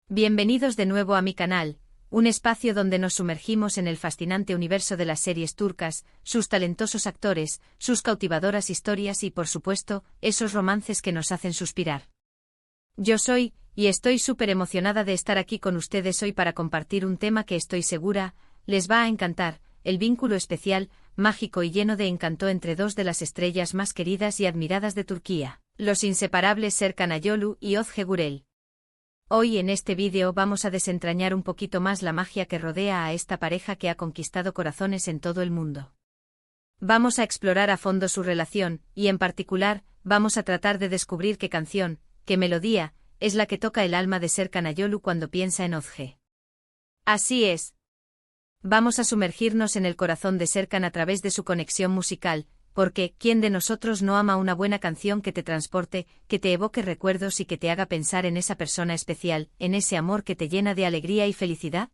Bienvenidos de nuevo a mi canal, un espacio donde nos sumergimos en el fascinante universo de las series turcas, sus talentosos actores, sus cautivadoras historias y, por supuesto, esos romances que nos hacen suspirar. Yo soy, y estoy súper emocionada de estar aquí con ustedes hoy para compartir un tema que estoy segura, les va a encantar, el vínculo especial, mágico y lleno de encanto entre dos de las estrellas más queridas y admiradas de Turquía, los inseparables Serkan Ayolu y Özge Gürel. Hoy en este vídeo vamos a desentrañar un poquito más la magia que rodea a esta pareja que ha conquistado corazones en todo el mundo. Vamos a explorar a fondo su relación, y en particular, vamos a tratar de descubrir qué canción, qué melodía, es la que toca el alma de Serkan Ayolu cuando piensa en Özge. Así es. Vamos a sumergirnos en el corazón de Serkan a través de su conexión musical, porque, ¿quién de nosotros no ama una buena canción que te transporte, que te evoque recuerdos y que te haga pensar en esa persona especial, en ese amor que te llena de alegría y felicidad?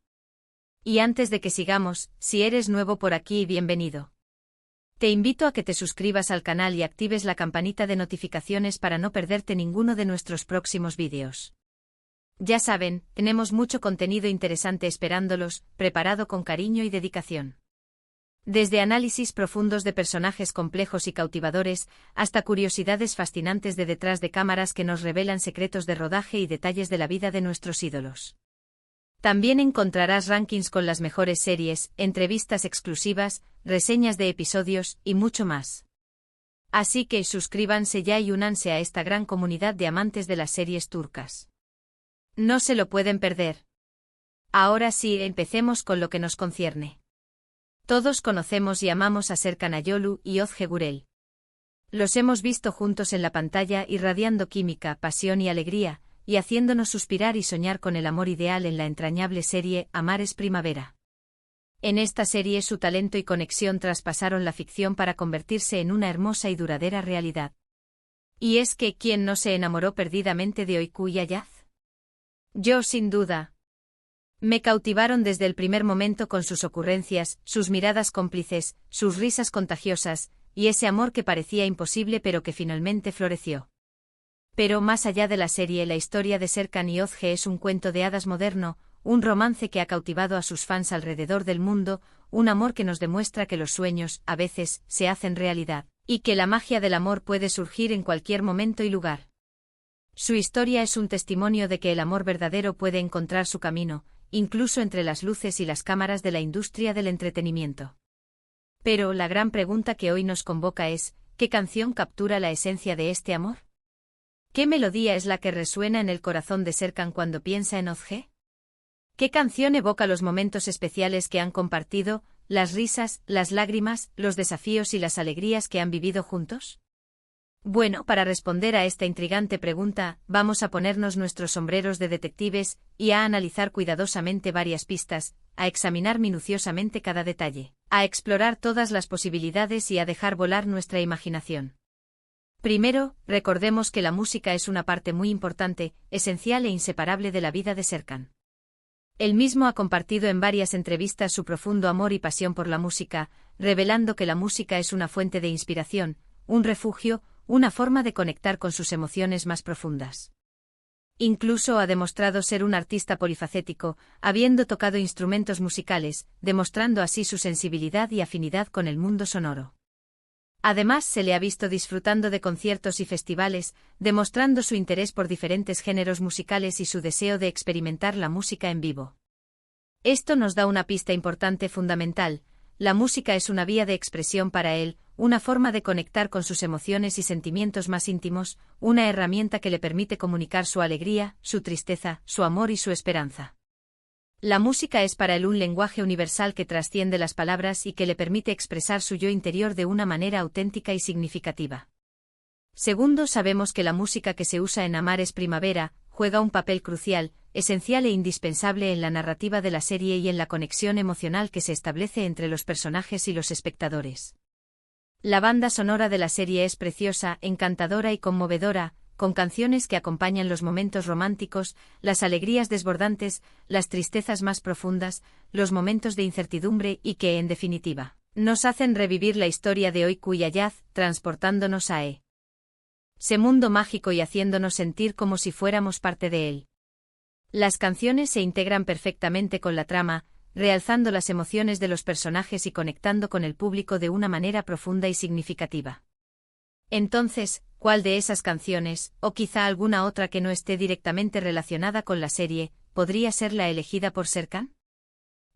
Y antes de que sigamos, si eres nuevo por aquí, bienvenido. Te invito a que te suscribas al canal y actives la campanita de notificaciones para no perderte ninguno de nuestros próximos vídeos. Ya saben, tenemos mucho contenido interesante esperándolos, preparado con cariño y dedicación. Desde análisis profundos de personajes complejos y cautivadores, hasta curiosidades fascinantes de detrás de cámaras que nos revelan secretos de rodaje y detalles de la vida de nuestros ídolos. También encontrarás rankings con las mejores series, entrevistas exclusivas, reseñas de episodios, y mucho más. Así que suscríbanse ya y únanse a esta gran comunidad de amantes de las series turcas. No se lo pueden perder. Ahora sí, empecemos con lo que nos concierne. Todos conocemos y amamos a Serkan Ayolu y Özge Gürel. Los hemos visto juntos en la pantalla irradiando química, pasión y alegría, y haciéndonos suspirar y soñar con el amor ideal en la entrañable serie Amar es Primavera. En esta serie su talento y conexión traspasaron la ficción para convertirse en una hermosa y duradera realidad. Y es que, ¿quién no se enamoró perdidamente de Öykü y Ayaz? Yo sin duda. Me cautivaron desde el primer momento con sus ocurrencias, sus miradas cómplices, sus risas contagiosas, y ese amor que parecía imposible pero que finalmente floreció. Pero más allá de la serie, la historia de Serkan y Özge es un cuento de hadas moderno, un romance que ha cautivado a sus fans alrededor del mundo, un amor que nos demuestra que los sueños, a veces, se hacen realidad, y que la magia del amor puede surgir en cualquier momento y lugar. Su historia es un testimonio de que el amor verdadero puede encontrar su camino, incluso entre las luces y las cámaras de la industria del entretenimiento. Pero la gran pregunta que hoy nos convoca es, ¿qué canción captura la esencia de este amor? ¿Qué melodía es la que resuena en el corazón de Serkan cuando piensa en Özge? ¿Qué canción evoca los momentos especiales que han compartido, las risas, las lágrimas, los desafíos y las alegrías que han vivido juntos? Bueno, para responder a esta intrigante pregunta, vamos a ponernos nuestros sombreros de detectives y a analizar cuidadosamente varias pistas, a examinar minuciosamente cada detalle, a explorar todas las posibilidades y a dejar volar nuestra imaginación. Primero, recordemos que la música es una parte muy importante, esencial e inseparable de la vida de Serkan. Él mismo ha compartido en varias entrevistas su profundo amor y pasión por la música, revelando que la música es una fuente de inspiración, un refugio, una forma de conectar con sus emociones más profundas. Incluso ha demostrado ser un artista polifacético, habiendo tocado instrumentos musicales, demostrando así su sensibilidad y afinidad con el mundo sonoro. Además, se le ha visto disfrutando de conciertos y festivales, demostrando su interés por diferentes géneros musicales y su deseo de experimentar la música en vivo. Esto nos da una pista importante fundamental: la música es una vía de expresión para él, una forma de conectar con sus emociones y sentimientos más íntimos, una herramienta que le permite comunicar su alegría, su tristeza, su amor y su esperanza. La música es para él un lenguaje universal que trasciende las palabras y que le permite expresar su yo interior de una manera auténtica y significativa. Segundo, sabemos que la música que se usa en Amar es Primavera juega un papel crucial, esencial e indispensable en la narrativa de la serie y en la conexión emocional que se establece entre los personajes y los espectadores. La banda sonora de la serie es preciosa, encantadora y conmovedora, con canciones que acompañan los momentos románticos, las alegrías desbordantes, las tristezas más profundas, los momentos de incertidumbre y que, en definitiva, nos hacen revivir la historia de Öykü y Ayaz, transportándonos a ese mundo mágico y haciéndonos sentir como si fuéramos parte de él. Las canciones se integran perfectamente con la trama, realzando las emociones de los personajes y conectando con el público de una manera profunda y significativa. Entonces, ¿cuál de esas canciones, o quizá alguna otra que no esté directamente relacionada con la serie, podría ser la elegida por Serkan?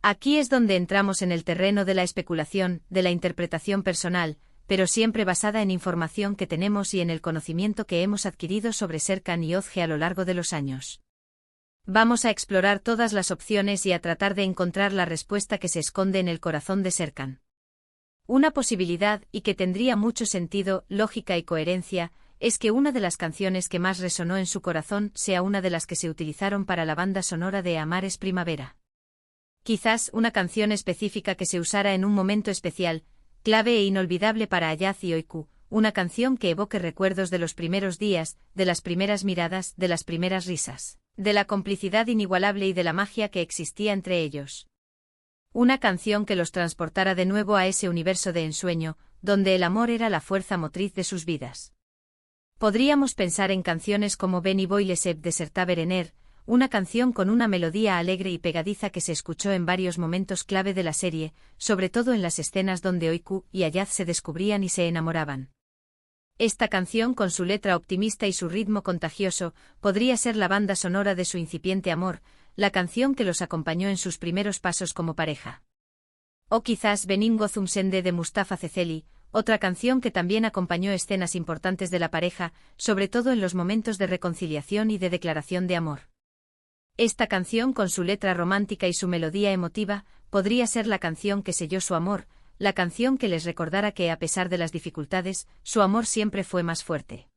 Aquí es donde entramos en el terreno de la especulación, de la interpretación personal, pero siempre basada en información que tenemos y en el conocimiento que hemos adquirido sobre Serkan y Özge a lo largo de los años. Vamos a explorar todas las opciones y a tratar de encontrar la respuesta que se esconde en el corazón de Serkan. Una posibilidad, y que tendría mucho sentido, lógica y coherencia, es que una de las canciones que más resonó en su corazón sea una de las que se utilizaron para la banda sonora de Amar es primavera. Quizás una canción específica que se usara en un momento especial, clave e inolvidable para Ayaz y Öykü, una canción que evoque recuerdos de los primeros días, de las primeras miradas, de las primeras risas, de la complicidad inigualable y de la magia que existía entre ellos. Una canción que los transportara de nuevo a ese universo de ensueño, donde el amor era la fuerza motriz de sus vidas. Podríamos pensar en canciones como Beni Boylesep de Sertab Erener, una canción con una melodía alegre y pegadiza que se escuchó en varios momentos clave de la serie, sobre todo en las escenas donde Öykü y Ayaz se descubrían y se enamoraban. Esta canción, con su letra optimista y su ritmo contagioso, podría ser la banda sonora de su incipiente amor, la canción que los acompañó en sus primeros pasos como pareja. O quizás Benim Gözüm Sende de Mustafa Ceceli, otra canción que también acompañó escenas importantes de la pareja, sobre todo en los momentos de reconciliación y de declaración de amor. Esta canción, con su letra romántica y su melodía emotiva, podría ser la canción que selló su amor, la canción que les recordara que, a pesar de las dificultades, su amor siempre fue más fuerte.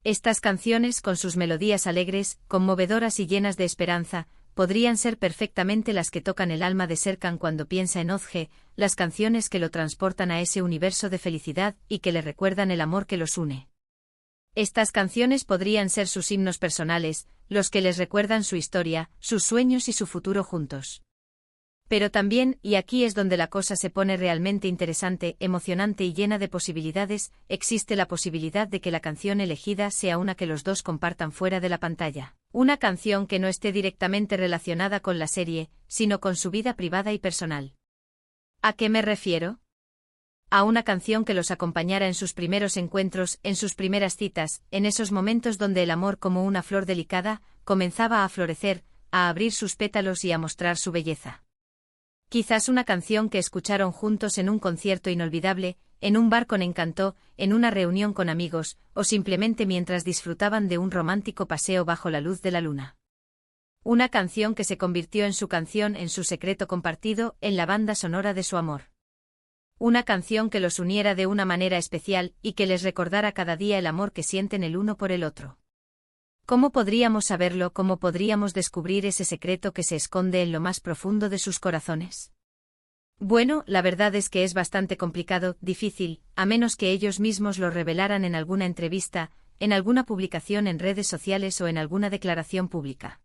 Estas canciones, con sus melodías alegres, conmovedoras y llenas de esperanza, podrían ser perfectamente las que tocan el alma de Serkan cuando piensa en Özge, las canciones que lo transportan a ese universo de felicidad y que le recuerdan el amor que los une. Estas canciones podrían ser sus himnos personales, los que les recuerdan su historia, sus sueños y su futuro juntos. Pero también, y aquí es donde la cosa se pone realmente interesante, emocionante y llena de posibilidades, existe la posibilidad de que la canción elegida sea una que los dos compartan fuera de la pantalla. Una canción que no esté directamente relacionada con la serie, sino con su vida privada y personal. ¿A qué me refiero? A una canción que los acompañara en sus primeros encuentros, en sus primeras citas, en esos momentos donde el amor, como una flor delicada, comenzaba a florecer, a abrir sus pétalos y a mostrar su belleza. Quizás una canción que escucharon juntos en un concierto inolvidable, en un bar con Encanto, en una reunión con amigos, o simplemente mientras disfrutaban de un romántico paseo bajo la luz de la luna. Una canción que se convirtió en su canción, en su secreto compartido, en la banda sonora de su amor. Una canción que los uniera de una manera especial y que les recordara cada día el amor que sienten el uno por el otro. ¿Cómo podríamos saberlo? ¿Cómo podríamos descubrir ese secreto que se esconde en lo más profundo de sus corazones? Bueno, la verdad es que es bastante complicado, difícil, a menos que ellos mismos lo revelaran en alguna entrevista, en alguna publicación en redes sociales o en alguna declaración pública.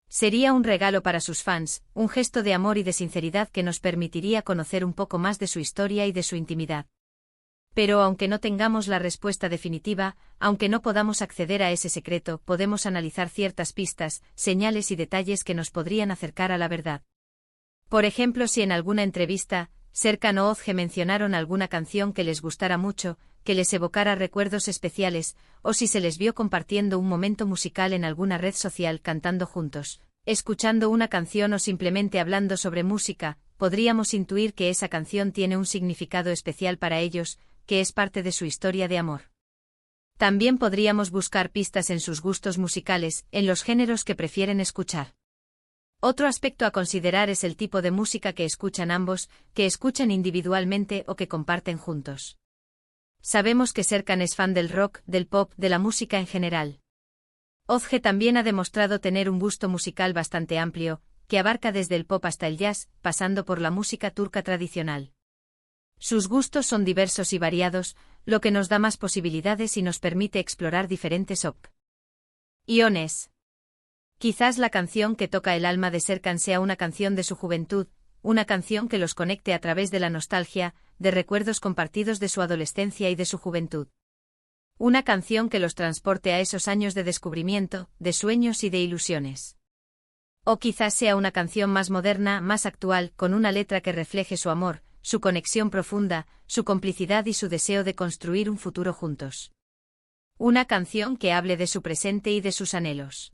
Sería un regalo para sus fans, un gesto de amor y de sinceridad que nos permitiría conocer un poco más de su historia y de su intimidad. Pero aunque no tengamos la respuesta definitiva, aunque no podamos acceder a ese secreto, podemos analizar ciertas pistas, señales y detalles que nos podrían acercar a la verdad. Por ejemplo, si en alguna entrevista, Serkan o Özge mencionaron alguna canción que les gustara mucho, que les evocara recuerdos especiales, o si se les vio compartiendo un momento musical en alguna red social cantando juntos, escuchando una canción o simplemente hablando sobre música, podríamos intuir que esa canción tiene un significado especial para ellos, que es parte de su historia de amor. También podríamos buscar pistas en sus gustos musicales, en los géneros que prefieren escuchar. Otro aspecto a considerar es el tipo de música que escuchan ambos, que escuchan individualmente o que comparten juntos. Sabemos que Serkan es fan del rock, del pop, de la música en general. Özge también ha demostrado tener un gusto musical bastante amplio, que abarca desde el pop hasta el jazz, pasando por la música turca tradicional. Sus gustos son diversos y variados, lo que nos da más posibilidades y nos permite explorar diferentes opciones. Quizás la canción que toca el alma de Serkan sea una canción de su juventud, una canción que los conecte a través de la nostalgia, de recuerdos compartidos de su adolescencia y de su juventud. Una canción que los transporte a esos años de descubrimiento, de sueños y de ilusiones. O quizás sea una canción más moderna, más actual, con una letra que refleje su amor, su conexión profunda, su complicidad y su deseo de construir un futuro juntos. Una canción que hable de su presente y de sus anhelos.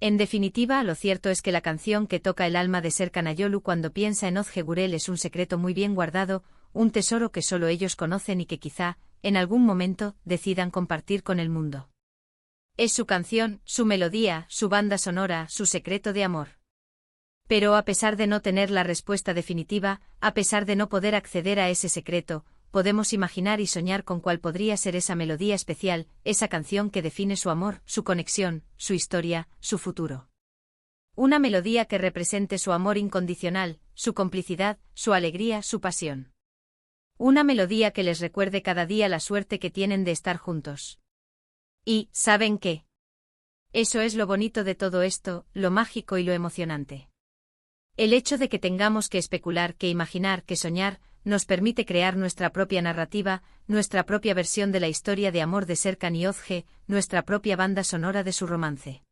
En definitiva, lo cierto es que la canción que toca el alma de Serkan Ayolu cuando piensa en Ozge Gürel es un secreto muy bien guardado, un tesoro que solo ellos conocen y que quizá, en algún momento, decidan compartir con el mundo. Es su canción, su melodía, su banda sonora, su secreto de amor. Pero a pesar de no tener la respuesta definitiva, a pesar de no poder acceder a ese secreto, podemos imaginar y soñar con cuál podría ser esa melodía especial, esa canción que define su amor, su conexión, su historia, su futuro. Una melodía que represente su amor incondicional, su complicidad, su alegría, su pasión. Una melodía que les recuerde cada día la suerte que tienen de estar juntos. Y, ¿saben qué? Eso es lo bonito de todo esto, lo mágico y lo emocionante. El hecho de que tengamos que especular, que imaginar, que soñar, nos permite crear nuestra propia narrativa, nuestra propia versión de la historia de amor de Serkan y Ozge, nuestra propia banda sonora de su romance.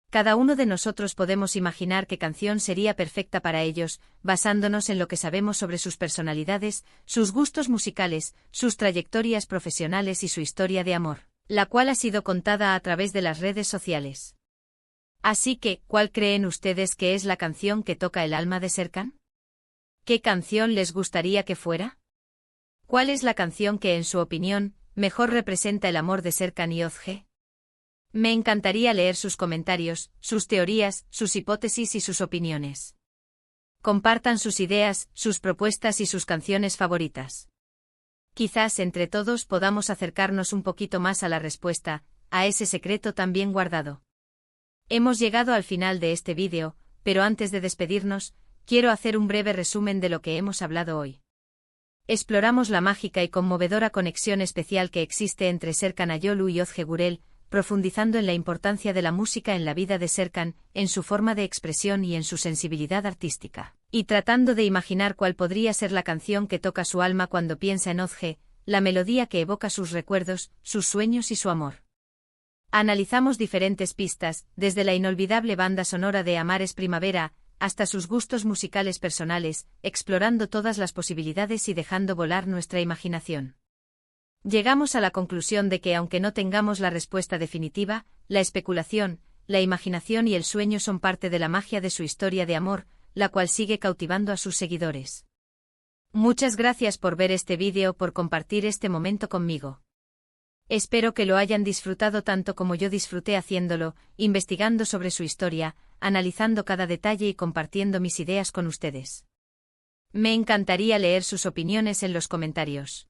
Cada uno de nosotros podemos imaginar qué canción sería perfecta para ellos, basándonos en lo que sabemos sobre sus personalidades, sus gustos musicales, sus trayectorias profesionales y su historia de amor, la cual ha sido contada a través de las redes sociales. Así que, ¿cuál creen ustedes que es la canción que toca el alma de Serkan? ¿Qué canción les gustaría que fuera? ¿Cuál es la canción que, en su opinión, mejor representa el amor de Serkan y Ozge? Me encantaría leer sus comentarios, sus teorías, sus hipótesis y sus opiniones. Compartan sus ideas, sus propuestas y sus canciones favoritas. Quizás entre todos podamos acercarnos un poquito más a la respuesta, a ese secreto tan bien guardado. Hemos llegado al final de este vídeo, pero antes de despedirnos, quiero hacer un breve resumen de lo que hemos hablado hoy. Exploramos la mágica y conmovedora conexión especial que existe entre Serkan Ayolu y Ozge Gürel, profundizando en la importancia de la música en la vida de Serkan, en su forma de expresión y en su sensibilidad artística, y tratando de imaginar cuál podría ser la canción que toca su alma cuando piensa en Ozge, la melodía que evoca sus recuerdos, sus sueños y su amor. Analizamos diferentes pistas, desde la inolvidable banda sonora de Amar es Primavera, hasta sus gustos musicales personales, explorando todas las posibilidades y dejando volar nuestra imaginación. Llegamos a la conclusión de que aunque no tengamos la respuesta definitiva, la especulación, la imaginación y el sueño son parte de la magia de su historia de amor, la cual sigue cautivando a sus seguidores. Muchas gracias por ver este vídeo, por compartir este momento conmigo. Espero que lo hayan disfrutado tanto como yo disfruté haciéndolo, investigando sobre su historia, analizando cada detalle y compartiendo mis ideas con ustedes. Me encantaría leer sus opiniones en los comentarios.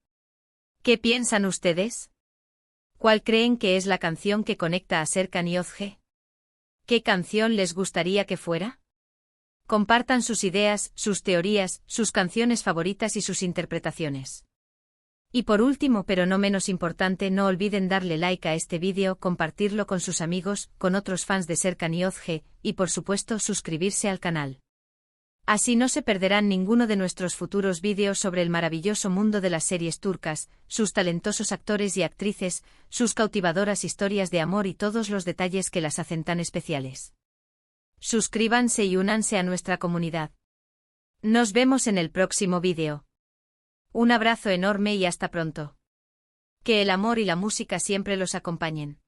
¿Qué piensan ustedes? ¿Cuál creen que es la canción que conecta a Serkan y Ozge? ¿Qué canción les gustaría que fuera? Compartan sus ideas, sus teorías, sus canciones favoritas y sus interpretaciones. Y por último, pero no menos importante, no olviden darle like a este vídeo, compartirlo con sus amigos, con otros fans de Serkan y Ozge, y por supuesto suscribirse al canal. Así no se perderán ninguno de nuestros futuros vídeos sobre el maravilloso mundo de las series turcas, sus talentosos actores y actrices, sus cautivadoras historias de amor y todos los detalles que las hacen tan especiales. Suscríbanse y únanse a nuestra comunidad. Nos vemos en el próximo vídeo. Un abrazo enorme y hasta pronto. Que el amor y la música siempre los acompañen.